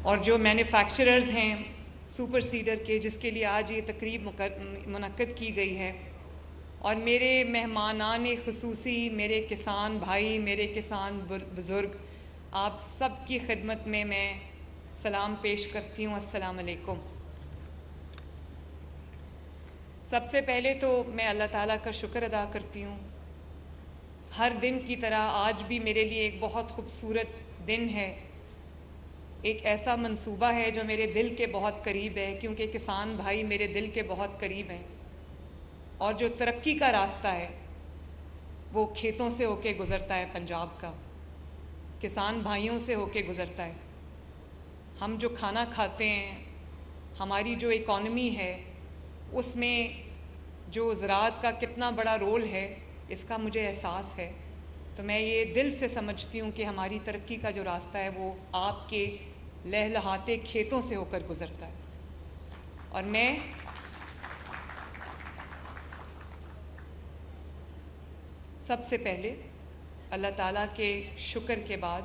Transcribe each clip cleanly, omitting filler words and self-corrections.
اور جو مینوفیکچررز ہیں سپر سیڈر کے، جس کے لیے آج یہ تقریب منعقد کی گئی ہے، اور میرے مہمانان خصوصی، میرے کسان بھائی، میرے کسان بزرگ، آپ سب کی خدمت میں سلام پیش کرتی ہوں۔ السلام علیکم۔ سب سے پہلے تو میں اللہ تعالیٰ کا شکر ادا کرتی ہوں۔ ہر دن کی طرح آج بھی میرے لیے ایک بہت خوبصورت دن ہے، ایک ایسا منصوبہ ہے جو میرے دل کے بہت قریب ہے، کیونکہ کسان بھائی میرے دل کے بہت قریب ہیں، اور جو ترقی کا راستہ ہے وہ کھیتوں سے ہو کے گزرتا ہے، پنجاب کا کسان بھائیوں سے ہو کے گزرتا ہے۔ ہم جو کھانا کھاتے ہیں، ہماری جو اکانومی ہے، اس میں جو زراعت کا کتنا بڑا رول ہے، اس کا مجھے احساس ہے۔ تو میں یہ دل سے سمجھتی ہوں کہ ہماری ترقی کا جو راستہ ہے وہ آپ کے لہلہاتے کھیتوں سے ہو کر گزرتا ہے، اور میں سب سے پہلے اللہ تعالیٰ کے شکر کے بعد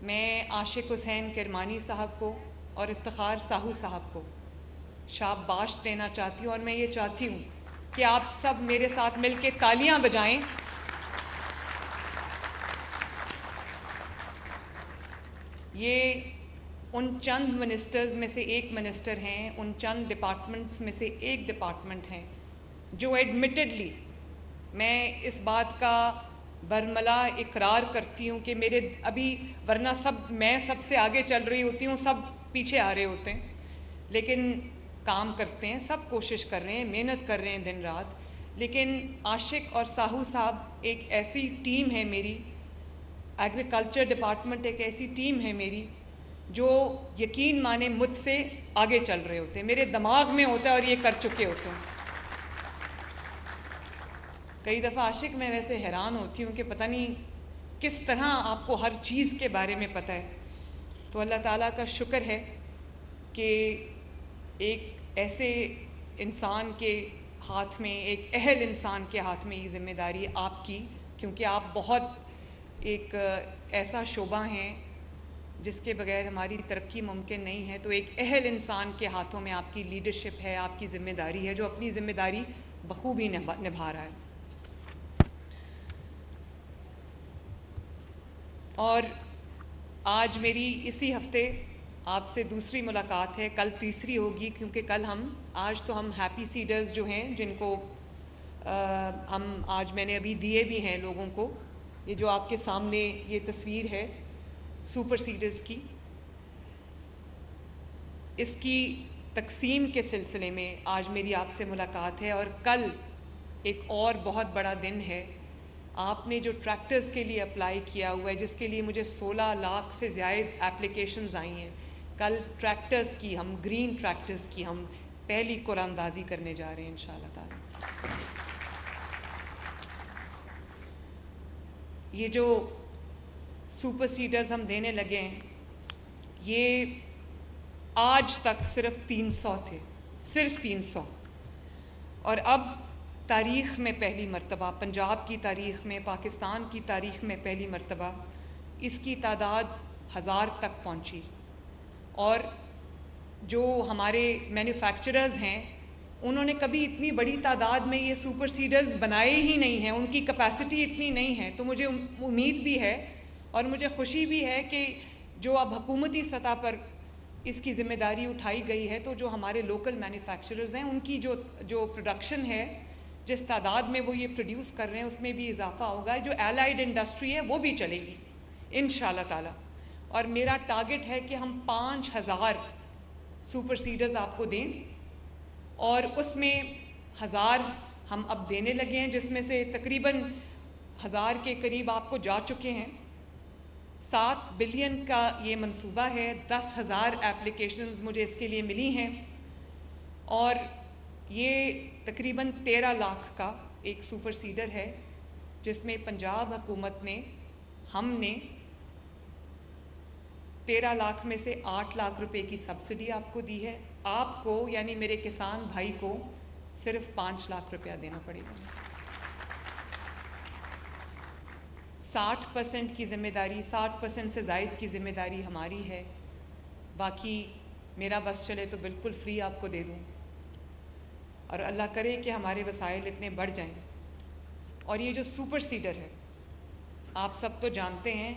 میں عاشق حسین کرمانی صاحب کو اور افتخار ساہو صاحب کو شاباش دینا چاہتی ہوں، اور میں یہ چاہتی ہوں کہ آپ سب میرے ساتھ مل کے تالیاں بجائیں۔ یہ ان چند منسٹرز میں سے ایک منسٹر ہیں، ان چند ڈپارٹمنٹس میں سے ایک ڈپارٹمنٹ ہیں جو ایڈمٹڈلی، میں اس بات کا برملا اقرار کرتی ہوں کہ میرے ابھی، ورنہ میں سب سے آگے چل رہی ہوتی ہوں، سب پیچھے آ رہے ہوتے ہیں، لیکن کام کرتے ہیں، سب کوشش کر رہے ہیں، محنت کر رہے ہیں دن رات، لیکن عاشق اور ساہو صاحب ایک ایسی ٹیم ہے میری، ایگریکلچر ڈپارٹمنٹ ایک ایسی ٹیم ہے میری جو یقین مانے مجھ سے آگے چل رہے ہوتے ہیں، میرے دماغ میں ہوتا ہے اور یہ کر چکے ہوتے ہیں۔ کئی دفعہ عاشق میں ویسے حیران ہوتی ہوں کہ پتہ نہیں کس طرح آپ کو ہر چیز کے بارے میں پتہ ہے۔ تو اللہ تعالیٰ کا شکر ہے کہ ایک ایسے انسان کے ہاتھ میں، ایک اہل انسان کے ہاتھ میں یہ ذمہ داری آپ کی، کیونکہ آپ بہت ایک ایسا شعبہ ہیں جس کے بغیر ہماری ترقی ممکن نہیں ہے۔ تو ایک اہل انسان کے ہاتھوں میں آپ کی لیڈرشپ ہے، آپ کی ذمہ داری ہے، جو اپنی ذمہ داری بخوبی نبھا رہا ہے۔ اور آج میری اسی ہفتے آپ سے دوسری ملاقات ہے، کل تیسری ہوگی، کیونکہ آج تو ہم ہیپی سیڈرز جو ہیں، جن کو آج میں نے ابھی دیے بھی ہیں لوگوں کو، یہ جو آپ کے سامنے یہ تصویر ہے سپر سیڈرز کی، اس کی تقسیم کے سلسلے میں آج میری آپ سے ملاقات ہے۔ اور کل ایک اور بہت بڑا دن ہے، آپ نے جو ٹریکٹرز کے لیے اپلائی کیا ہوا ہے، جس کے لیے مجھے 16 لاکھ سے زائد اپلیکیشنز آئی ہیں، کل ٹریکٹرز کی، ہم گرین ٹریکٹرز کی ہم پہلی قرعہ اندازی کرنے جا رہے ہیں انشاءاللہ تعالی۔ یہ جو سپر سیڈرز ہم دینے لگے ہیں، یہ آج تک صرف 300 تھے، صرف 300، اور اب تاریخ میں پہلی مرتبہ، پنجاب کی تاریخ میں، پاکستان کی تاریخ میں پہلی مرتبہ اس کی تعداد 1000 تک پہنچی۔ اور جو ہمارے مینوفیکچررز ہیں، انہوں نے کبھی اتنی بڑی تعداد میں یہ سپر سیڈرز بنائے ہی نہیں ہیں، ان کی کیپیسٹی اتنی نہیں ہے۔ تو مجھے امید بھی ہے اور مجھے خوشی بھی ہے کہ جو اب حکومتی سطح پر اس کی ذمہ داری اٹھائی گئی ہے، تو جو ہمارے لوکل مینوفیکچررز ہیں، ان کی جو پروڈکشن ہے، جس تعداد میں وہ یہ پروڈیوس کر رہے ہیں، اس میں بھی اضافہ ہوگا، جو الائیڈ انڈسٹری ہے وہ بھی چلے گی انشاءاللہ تعالی۔ اور میرا ٹارگٹ ہے کہ ہم 5000 سپر سیڈرز آپ کو دیں، اور اس میں 1000 ہم اب دینے لگے ہیں، جس میں سے تقریباً 1000 کے قریب آپ کو جا چکے ہیں۔ 7 بلین کا یہ منصوبہ ہے، 10,000 اپلیکیشنز مجھے اس کے لیے ملی ہیں، اور یہ تقریباً 13 لاکھ کا ایک سپر سیڈر ہے، جس میں پنجاب حکومت نے، ہم نے 13 لاکھ میں سے 8 لاکھ روپے کی سبسڈی آپ کو دی ہے۔ آپ کو یعنی میرے کسان بھائی کو صرف 5 لاکھ روپیہ دینا پڑے گا۔ 60% کی ذمہ داری، 60% سے زائد کی ذمہ داری ہماری ہے باقی میرا بس چلے تو بالکل فری آپ کو دے دوں، اور اللہ کرے کہ ہمارے وسائل اتنے بڑھ جائیں. اور یہ جو سپر سیڈر ہے آپ سب تو جانتے ہیں،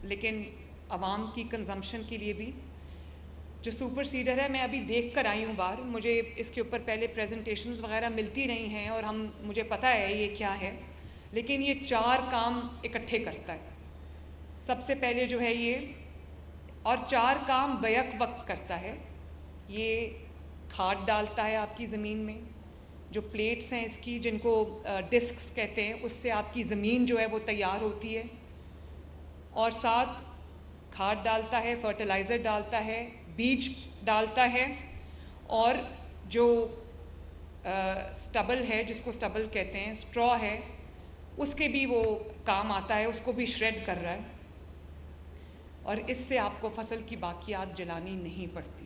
لیکن عوام کی کنزمپشن کے لیے بھی جو سپر سیڈر ہے، میں ابھی دیکھ کر آئی ہوں باہر، مجھے اس کے اوپر پہلے پریزنٹیشنز وغیرہ ملتی رہی ہیں اور مجھے پتہ ہے یہ کیا ہے، لیکن یہ 4 کام اکٹھے کرتا ہے. سب سے پہلے جو ہے یہ، اور 4 کام بیک وقت کرتا ہے. یہ کھاد ڈالتا ہے آپ کی زمین میں، جو پلیٹس ہیں اس کی جن کو ڈسکس کہتے ہیں، اس سے آپ کی زمین جو ہے وہ تیار ہوتی ہے، اور ساتھ کھاد ڈالتا ہے، فرٹیلائزر ڈالتا ہے، بیج ڈالتا ہے، اور جو سٹبل ہے جس کو سٹبل کہتے ہیں، اسٹرا ہے، اس کے بھی وہ کام آتا ہے، اس کو بھی شریڈ کر رہا ہے. اور اس سے آپ کو فصل کی باقیات جلانی نہیں پڑتی.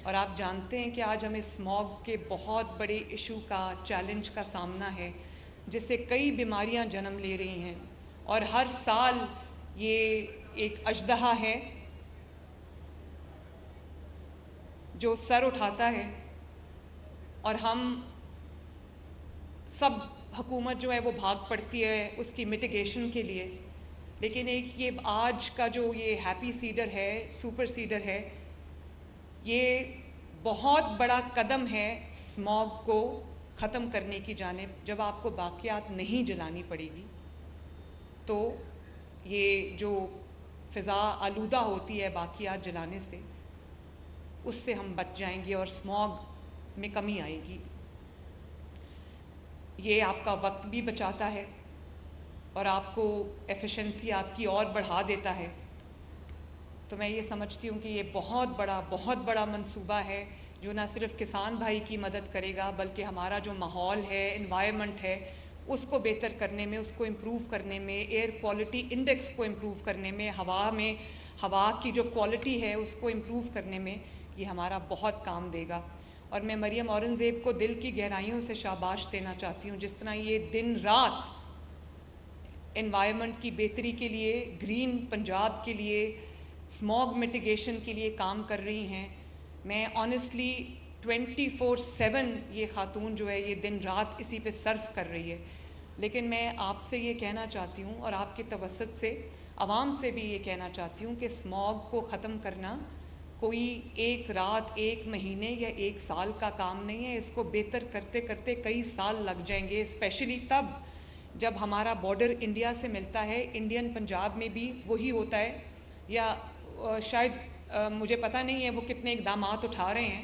اور آپ جانتے ہیں کہ آج ہمیں اسموگ کے بہت بڑے ایشو کا، چیلنج کا سامنا ہے، جس سے کئی بیماریاں جنم لے رہی ہیں، اور ہر سال یہ ایک اژدہا ہے جو سر اٹھاتا ہے. اور ہم سب حکومت جو ہے وہ بھاگ پڑتی ہے اس کی میٹیگیشن کے لیے، لیکن ایک یہ آج کا جو یہ ہیپی سیڈر ہے، سپر سیڈر ہے، یہ بہت بڑا قدم ہے اسموگ کو ختم کرنے کی جانب. جب آپ کو باقیات نہیں جلانی پڑے گی تو یہ جو فضا آلودہ ہوتی ہے باقیات جلانے سے، اس سے ہم بچ جائیں گے اور اسموگ میں کمی آئے گی. یہ آپ کا وقت بھی بچاتا ہے اور آپ کو ایفیشنسی آپ کی اور بڑھا دیتا ہے. تو میں یہ سمجھتی ہوں کہ یہ بہت بڑا منصوبہ ہے جو نہ صرف کسان بھائی کی مدد کرے گا، بلکہ ہمارا جو ماحول ہے، انوائرمنٹ ہے، اس کو بہتر کرنے میں، اس کو امپروو کرنے میں، ایئر کوالٹی انڈیکس کو امپروو کرنے میں، ہوا کی جو کوالٹی ہے اس کو امپروو کرنے میں یہ ہمارا بہت کام دے گا. اور میں مریم اورنگزیب کو دل کی گہرائیوں سے شاباش دینا چاہتی ہوں، جس طرح یہ دن رات انوائرمنٹ کی بہتری کے لیے، گرین پنجاب کے لیے، اسموگ میٹیگیشن کے لیے کام کر رہی ہیں. میں آنیسٹلی 24/7 یہ خاتون جو ہے یہ دن رات اسی پہ صرف کر رہی ہے. لیکن میں آپ سے یہ کہنا چاہتی ہوں اور آپ کے توسط سے عوام سے بھی یہ کہنا چاہتی ہوں کہ اسموگ کو ختم کرنا کوئی ایک رات، ایک مہینے یا ایک سال کا کام نہیں ہے. اس کو بہتر کرتے کرتے کئی سال لگ جائیں گے، اسپیشلی تب جب ہمارا بارڈر انڈیا سے ملتا ہے. انڈین پنجاب میں بھی وہی ہوتا ہے، یا شاید مجھے پتہ نہیں ہے وہ کتنے اقدامات اٹھا رہے ہیں،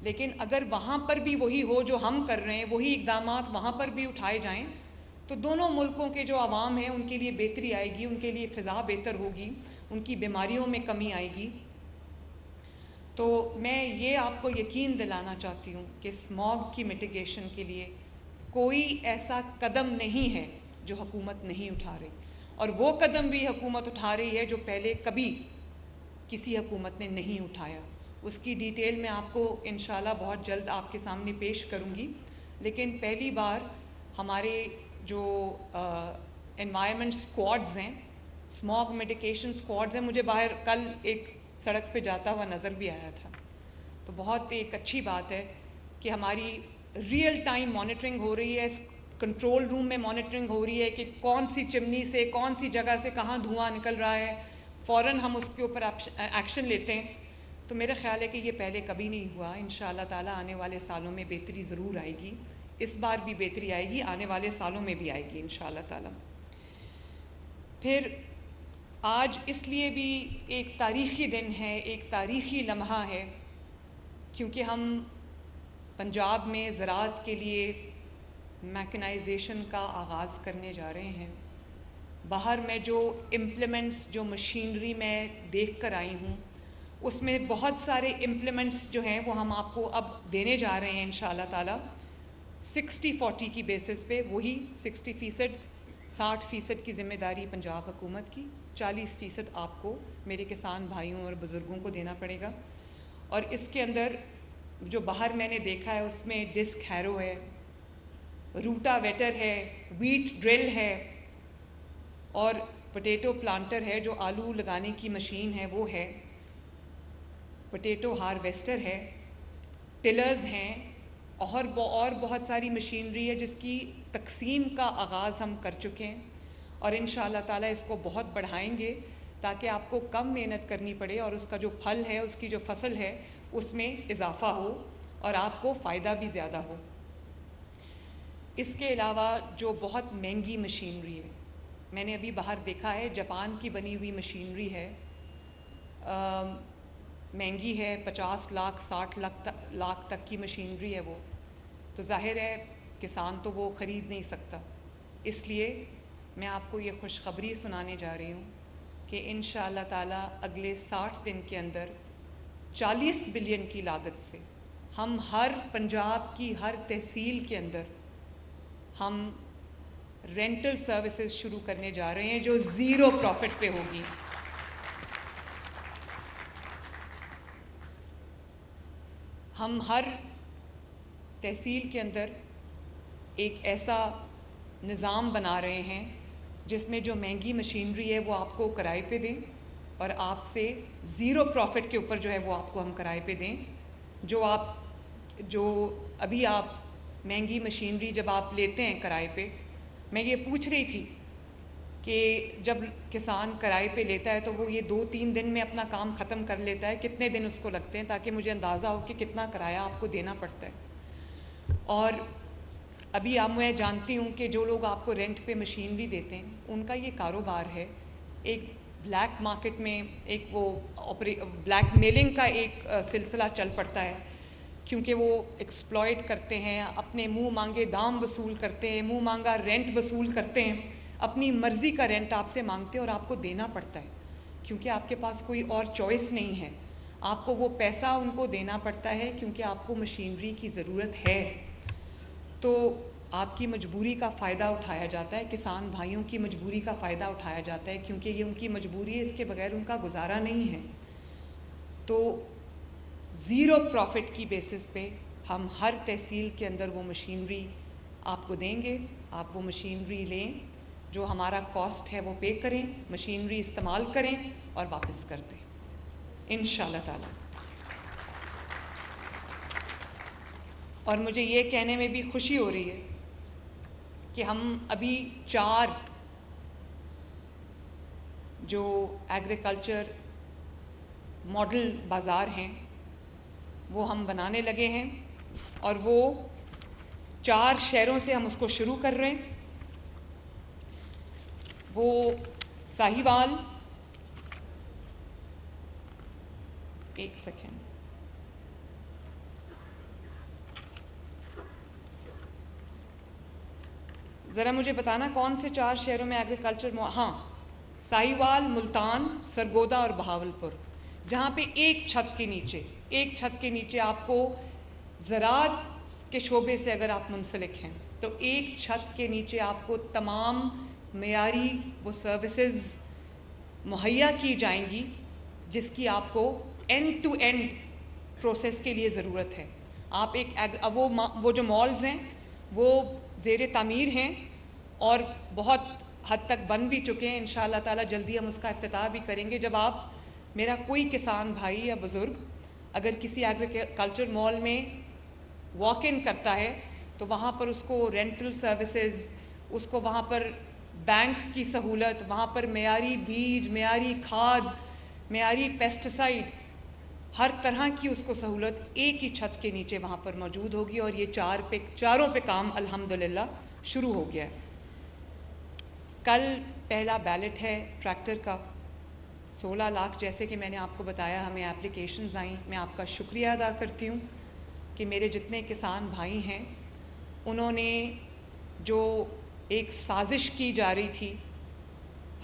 لیکن اگر وہاں پر بھی وہی ہو جو ہم کر رہے ہیں، وہی اقدامات وہاں پر بھی اٹھائے جائیں، تو دونوں ملکوں کے جو عوام ہیں ان کے لیے بہتری آئے گی، ان کے لیے فضا بہتر ہوگی، ان کی بیماریوں میں کمی آئے گی. تو میں یہ آپ کو یقین دلانا چاہتی ہوں کہ اسموگ کی میٹیگیشن کے لیے کوئی ایسا قدم نہیں ہے جو حکومت نہیں اٹھا رہی، اور وہ قدم بھی حکومت اٹھا رہی ہے جو پہلے کبھی کسی حکومت نے نہیں اٹھایا. اس کی ڈیٹیل میں آپ کو انشاءاللہ بہت جلد آپ کے سامنے پیش کروں گی. لیکن پہلی بار ہمارے جو انوائرمنٹ اسکواڈز ہیں، اسموگ میٹیگیشن اسکواڈز ہیں، مجھے باہر کل ایک سڑک پہ جاتا ہوا نظر بھی آیا تھا، تو بہت ایک اچھی بات ہے کہ ہماری ریئل ٹائم مانیٹرنگ ہو رہی ہے. کنٹرول روم میں مانیٹرنگ ہو رہی ہے کہ کون سی چمنی سے، کون سی جگہ سے کہاں دھواں نکل رہا ہے، فوراً ہم اس کے اوپر ایکشن لیتے ہیں. تو میرا خیال ہے کہ یہ پہلے کبھی نہیں ہوا. انشاءاللہ تعالیٰ آنے والے سالوں میں بہتری ضرور آئے گی. اس بار بھی بہتری آئے گی، آنے والے سالوں میں بھی آئے گی انشاءاللہ تعالیٰ. پھر آج اس لیے بھی ایک تاریخی دن ہے، ایک تاریخی لمحہ ہے، کیونکہ ہم پنجاب میں زراعت کے لیے میکنائزیشن کا آغاز کرنے جا رہے ہیں. باہر میں جو امپلیمنٹس، جو مشینری میں دیکھ کر آئی ہوں، اس میں بہت سارے امپلیمنٹس جو ہیں وہ ہم آپ کو اب دینے جا رہے ہیں انشاءاللہ تعالیٰ 60-40 کی بیسس پہ. وہی 60% کی ذمہ داری پنجاب حکومت کی، 40% آپ کو، میرے کسان بھائیوں اور بزرگوں کو دینا پڑے گا. اور اس کے اندر جو باہر میں نے دیکھا ہے اس میں ڈسک ہیرو ہے، روٹا ویٹر ہے، ویٹ ڈرل ہے، اور پوٹیٹو پلانٹر ہے جو آلو لگانے کی مشین ہے وہ ہے. پوٹیٹو ہارویسٹر ہے، ٹلرز ہیں، اور بہت ساری مشینری ہے جس کی تقسیم کا آغاز ہم کر چکے ہیں، اور انشاءاللہ تعالیٰ اس کو بہت بڑھائیں گے تاکہ آپ کو کم محنت کرنی پڑے اور اس کا جو پھل ہے، اس کی جو فصل ہے، اس میں اضافہ ہو اور آپ کو فائدہ بھی زیادہ ہو۔ اس کے علاوہ جو بہت مہنگی مشینری ہے، میں نے ابھی باہر دیکھا ہے، جاپان کی بنی ہوئی مشینری ہے، مہنگی ہے، 50 لاکھ 60 لاکھ تک کی مشینری ہے وہ، تو ظاہر ہے کسان تو وہ خرید نہیں سکتا۔ اس لیے میں آپ کو یہ خوشخبری سنانے جا رہی ہوں کہ انشاءاللہ تعالیٰ اگلے 60 دن کے اندر 40 بلین کی لاگت سے ہم ہر پنجاب کی ہر تحصیل کے اندر ہم رینٹل سروسز شروع کرنے جا رہے ہیں جو 0 پروفٹ پہ ہوگی۔ ہم ہر تحصیل کے اندر ایک ایسا نظام بنا رہے ہیں جس میں جو مہنگی مشینری ہے وہ آپ کو کرائے پہ دیں، اور آپ سے 0 پروفٹ کے اوپر جو ہے وہ آپ کو ہم کرائے پہ دیں۔ جو ابھی آپ مہنگی مشینری جب آپ لیتے ہیں کرائے پہ، میں یہ پوچھ رہی تھی کہ جب کسان کرائے پہ لیتا ہے تو وہ یہ 2-3 دن میں اپنا کام ختم کر لیتا ہے، کتنے دن اس کو لگتے ہیں، تاکہ مجھے اندازہ ہو کہ کتنا کرایہ آپ کو دینا پڑتا ہے۔ اور ابھی میں جانتی ہوں کہ جو لوگ آپ کو رینٹ پہ مشینری دیتے ہیں ان کا یہ کاروبار ہے، ایک بلیک مارکیٹ میں ایک وہ بلیک میلنگ کا ایک سلسلہ چل پڑتا ہے، کیونکہ وہ ایکسپلائٹ کرتے ہیں، اپنے منہ مانگے دام وصول کرتے ہیں، منہ مانگا رینٹ وصول کرتے ہیں، اپنی مرضی کا رینٹ آپ سے مانگتے ہیں اور آپ کو دینا پڑتا ہے، کیونکہ آپ کے پاس کوئی اور چوائس نہیں ہے، آپ کو وہ پیسہ ان کو دینا پڑتا ہے کیونکہ آپ کو مشینری کی ضرورت ہے۔ تو آپ کی مجبوری کا فائدہ اٹھایا جاتا ہے، کسان بھائیوں کی مجبوری کا فائدہ اٹھایا جاتا ہے، کیونکہ یہ ان کی مجبوری ہے، اس کے بغیر ان کا گزارا نہیں ہے۔ تو 0 پروفٹ کی بیسس پہ ہم ہر تحصیل کے اندر وہ مشینری آپ کو دیں گے، آپ وہ مشینری لیں، جو ہمارا کاسٹ ہے وہ پے کریں، مشینری استعمال کریں اور واپس کر دیں انشاءاللہ تعالی۔ اور مجھے یہ کہنے میں بھی خوشی ہو رہی ہے کہ ہم ابھی 4 جو ایگریکلچر ماڈل بازار ہیں وہ ہم بنانے لگے ہیں، اور وہ 4 شہروں سے ہم اس کو شروع کر رہے ہیں۔ وہ ساہیوال، ایک سیکنڈ، ذرا مجھے بتانا کون سے 4 شہروں میں ایگریکلچر ہاں، ساہیوال، ملتان، سرگودا اور بہاولپور، جہاں پہ ایک چھت کے نیچے آپ کو زراعت کے شعبے سے اگر آپ منسلک ہیں تو ایک چھت کے نیچے آپ کو تمام معیاری وہ سروسز مہیا کی جائیں گی جس کی آپ کو اینڈ ٹو اینڈ پروسیس کے لیے ضرورت ہے۔ آپ وہ جو مالز ہیں وہ زیر تعمیر ہیں اور بہت حد تک بن بھی چکے ہیں، انشاءاللہ تعالیٰ جلدی ہم اس کا افتتاح بھی کریں گے۔ جب میرا کوئی کسان بھائی یا بزرگ اگر کسی ایگریکلچر مال میں واک ان کرتا ہے تو وہاں پر اس کو رینٹل سروسز، اس کو وہاں پر بینک کی سہولت، وہاں پر معیاری بیج، معیاری کھاد، معیاری پیسٹیسائڈ، ہر طرح کی اس کو سہولت ایک ہی چھت کے نیچے وہاں پر موجود ہوگی، اور یہ چاروں پہ کام الحمدللہ شروع ہو گیا ہے۔ کل پہلا بیلٹ ہے ٹریکٹر کا، 16 لاکھ جیسے کہ میں نے آپ کو بتایا ہمیں اپلیکیشنز آئیں۔ میں آپ کا شکریہ ادا کرتی ہوں کہ میرے جتنے کسان بھائی ہیں انہوں نے جو ایک سازش کی جا رہی تھی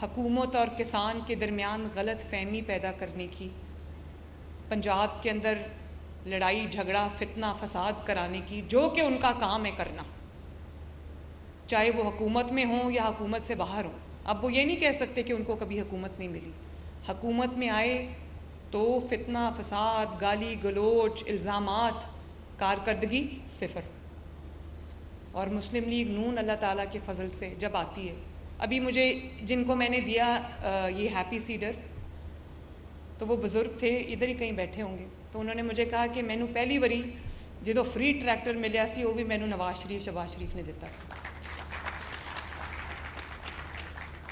حکومت اور کسان کے درمیان غلط فہمی پیدا کرنے کی، پنجاب کے اندر لڑائی جھگڑا فتنہ فساد کرانے کی، جو کہ ان کا کام ہے کرنا، چاہے وہ حکومت میں ہوں یا حکومت سے باہر ہوں۔ اب وہ یہ نہیں کہہ سکتے کہ ان کو کبھی حکومت نہیں ملی، حکومت میں آئے تو فتنہ فساد، گالی گلوچ، الزامات، کارکردگی صفر۔ اور مسلم لیگ نون اللہ تعالیٰ کے فضل سے جب آتی ہے، ابھی مجھے جن کو میں نے دیا یہ ہیپی سیڈر، تو وہ بزرگ تھے, ادھر ہی کہیں بیٹھے ہوں گے, تو انہوں نے مجھے کہا کہ مینوں پہلی واری جدو فری ٹریکٹر ملیا سی وہ بھی مینوں نواز شریف شہباز شریف نے دیتا سی.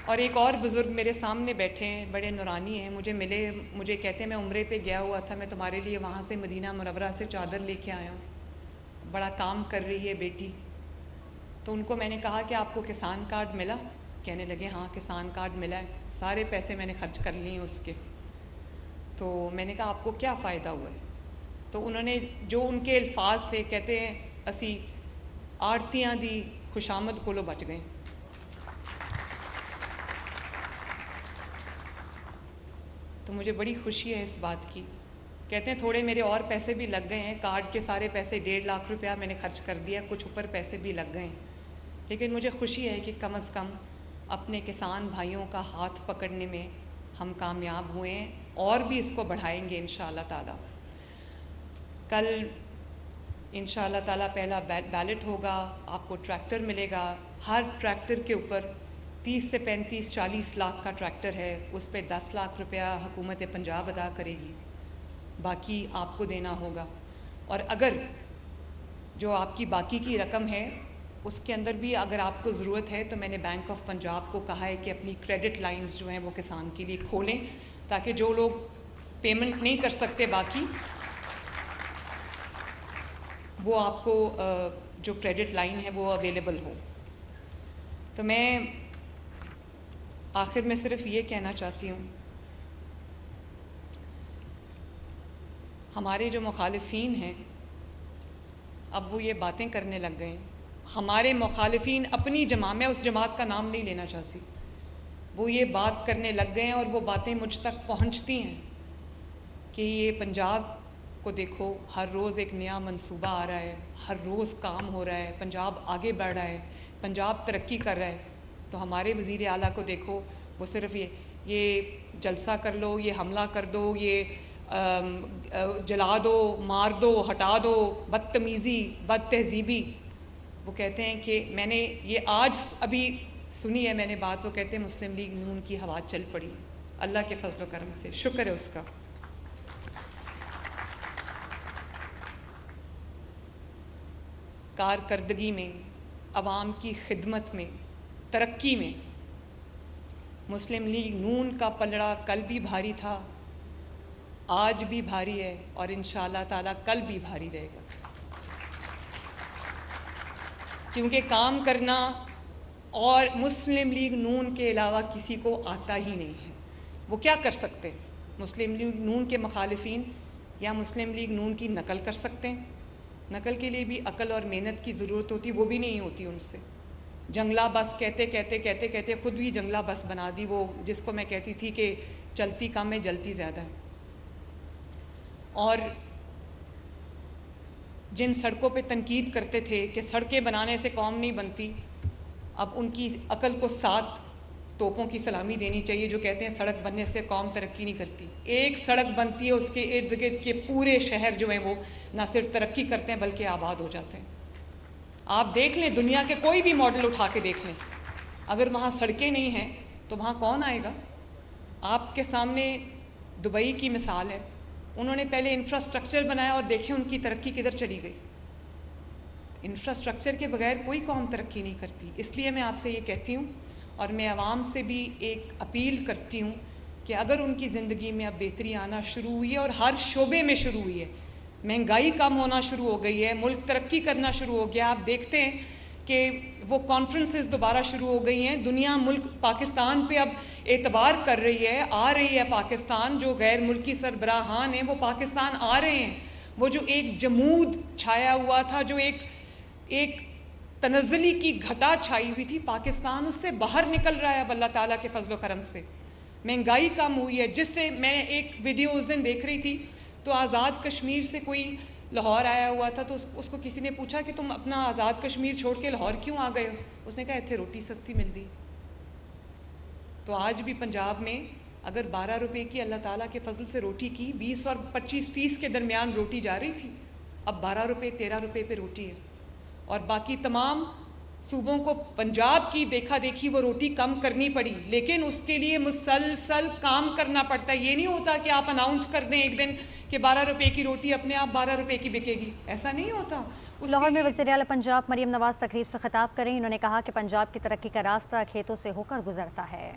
اور ایک اور بزرگ میرے سامنے بیٹھے ہیں, بڑے نورانی ہیں, مجھے ملے, مجھے کہتے ہیں میں عمرے پہ گیا ہوا تھا, میں تمہارے لیے وہاں سے مدینہ منورہ سے چادر لے کے آیا ہوں, بڑا کام کر رہی ہے بیٹی. تو ان کو میں نے کہا کہ آپ کو کسان کارڈ ملا؟ کہنے لگے ہاں کسان کارڈ ملا ہے, سارے پیسے میں نے خرچ کر لیے ہیں اس کے. تو میں نے کہا آپ کو کیا فائدہ ہوا ہے؟ تو انہوں نے جو ان کے الفاظ تھے, کہتے ہیں اسی آڑتیاں دی خوشامد کولو بچ گئے. تو مجھے بڑی خوشی ہے اس بات کی. کہتے ہیں تھوڑے میرے اور پیسے بھی لگ گئے ہیں, کارڈ کے سارے پیسے 1.5 لاکھ روپیہ میں نے خرچ کر دیا, کچھ اوپر پیسے بھی لگ گئے ہیں, لیکن مجھے خوشی ہے کہ کم از کم اپنے کسان بھائیوں کا ہاتھ پکڑنے میں ہم کامیاب ہوئے ہیں, اور بھی اس کو بڑھائیں گے انشاءاللہ تعالیٰ. کل انشاءاللہ تعالیٰ پہلا بیلٹ ہوگا, آپ کو ٹریکٹر ملے گا. ہر ٹریکٹر کے اوپر 30 سے 35 40 لاکھ کا ٹریکٹر ہے, اس پہ 10 لاکھ روپیہ حکومت پنجاب ادا کرے گی, باقی آپ کو دینا ہوگا. اور اگر جو آپ کی باقی کی رقم ہے اس کے اندر بھی اگر آپ کو ضرورت ہے تو میں نے بینک آف پنجاب کو کہا ہے کہ اپنی کریڈٹ لائنز جو ہیں وہ کسان کے لیے کھولیں, تاکہ جو لوگ پیمنٹ نہیں کر سکتے باقی, وہ آپ کو جو کریڈٹ لائن ہے وہ اویلیبل ہو. تو میں آخر میں صرف یہ کہنا چاہتی ہوں, ہمارے جو مخالفین ہیں اب وہ یہ باتیں کرنے لگ گئے ہیں. ہمارے مخالفین اپنی جماعت, میں اس جماعت کا نام نہیں لینا چاہتی, وہ یہ بات کرنے لگ گئے ہیں اور وہ باتیں مجھ تک پہنچتی ہیں کہ یہ پنجاب کو دیکھو, ہر روز ایک نیا منصوبہ آ رہا ہے, ہر روز کام ہو رہا ہے, پنجاب آگے بڑھ رہا ہے, پنجاب ترقی کر رہا ہے. تو ہمارے وزیر اعلیٰ کو دیکھو, وہ صرف یہ جلسہ کر لو, یہ حملہ کر دو, یہ جلا دو, مار دو, ہٹا دو, بدتمیزی, بد تہذیبی. وہ کہتے ہیں کہ میں نے یہ آج ابھی سنی ہے میں نے بات, وہ کہتے ہیں مسلم لیگ نون کی ہوا چل پڑی, اللہ کے فضل و کرم سے, شکر ہے اس کا. کارکردگی میں, عوام کی خدمت میں, ترقی میں مسلم لیگ نون کا پلڑا کل بھی بھاری تھا, آج بھی بھاری ہے, اور انشاءاللہ تعالیٰ کل بھی بھاری رہے گا. کیونکہ کام کرنا اور مسلم لیگ نون کے علاوہ کسی کو آتا ہی نہیں ہے. وہ کیا کر سکتے ہیں؟ مسلم لیگ نون کے مخالفین یا مسلم لیگ نون کی نقل کر سکتے ہیں, نقل کے لیے بھی عقل اور محنت کی ضرورت ہوتی, وہ بھی نہیں ہوتی ان سے. جنگلہ بس کہتے کہتے کہتے کہتے خود بھی جنگلہ بس بنا دی, وہ جس کو میں کہتی تھی کہ چلتی کم ہے جلتی زیادہ ہے. اور جن سڑکوں پہ تنقید کرتے تھے کہ سڑکیں بنانے سے قوم نہیں بنتی, اب ان کی عقل کو 7 توپوں کی سلامی دینی چاہیے جو کہتے ہیں سڑک بننے سے قوم ترقی نہیں کرتی. ایک سڑک بنتی ہے, اس کے ارد گرد کے پورے شہر جو ہیں وہ نہ صرف ترقی کرتے ہیں بلکہ آباد ہو جاتے ہیں. آپ دیکھ لیں, دنیا کے کوئی بھی ماڈل اٹھا کے دیکھ لیں, اگر وہاں سڑکیں نہیں ہیں تو وہاں کون آئے گا؟ آپ کے سامنے دبئی کی مثال ہے, انہوں نے پہلے انفراسٹرکچر بنایا اور دیکھیں ان کی ترقی کدھر چلی گئی. انفراسٹرکچر کے بغیر کوئی قوم ترقی نہیں کرتی. اس لیے میں آپ سے یہ کہتی ہوں, اور میں عوام سے بھی ایک اپیل کرتی ہوں کہ اگر ان کی زندگی میں اب بہتری آنا شروع ہوئی ہے, اور ہر شعبے میں شروع ہوئی ہے, مہنگائی کم ہونا شروع ہو گئی ہے, ملک ترقی کرنا شروع ہو گیا. آپ دیکھتے ہیں کہ وہ کانفرنسز دوبارہ شروع ہو گئی ہیں, دنیا ملک پاکستان پہ اب اعتبار کر رہی ہے, آ رہی ہے پاکستان. جو غیر ملکی سربراہان ہیں وہ پاکستان آ رہے ہیں. وہ جو ایک جمود چھایا ہوا تھا, جو ایک تنزلی کی گھٹا چھائی ہوئی تھی, پاکستان اس سے باہر نکل رہا ہے اب اللہ تعالیٰ کے فضل و کرم سے. مہنگائی کم ہوئی ہے, جس سے میں ایک ویڈیو اس دن دیکھ رہی تھی, تو آزاد کشمیر سے کوئی لاہور آیا ہوا تھا, تو اس کو کسی نے پوچھا کہ تم اپنا آزاد کشمیر چھوڑ کے لاہور کیوں آ گئے ہو؟ اس نے کہا ایتھے روٹی سستی ملتی. تو آج بھی پنجاب میں اگر 12 روپے کی اللہ تعالیٰ کے فضل سے روٹی کی, 20 اور 25-30 کے درمیان روٹی جا رہی تھی, اب 12 روپے 13 روپے پہ روٹی ہے. اور باقی تمام صوبوں کو پنجاب کی دیکھا دیکھی وہ روٹی کم کرنی پڑی، لیکن اس کے لیے مسلسل کام کرنا پڑتا ہے. یہ نہیں ہوتا کہ آپ اناؤنس کر دیں ایک دن کہ 12 روپے کی روٹی اپنے آپ 12 روپے کی بکے گی، ایسا نہیں ہوتا. لاہور میں وزیراعلیٰ پنجاب مریم نواز تقریب سے خطاب کریں. انہوں نے کہا کہ پنجاب کی ترقی کا راستہ کھیتوں سے ہو کر گزرتا ہے.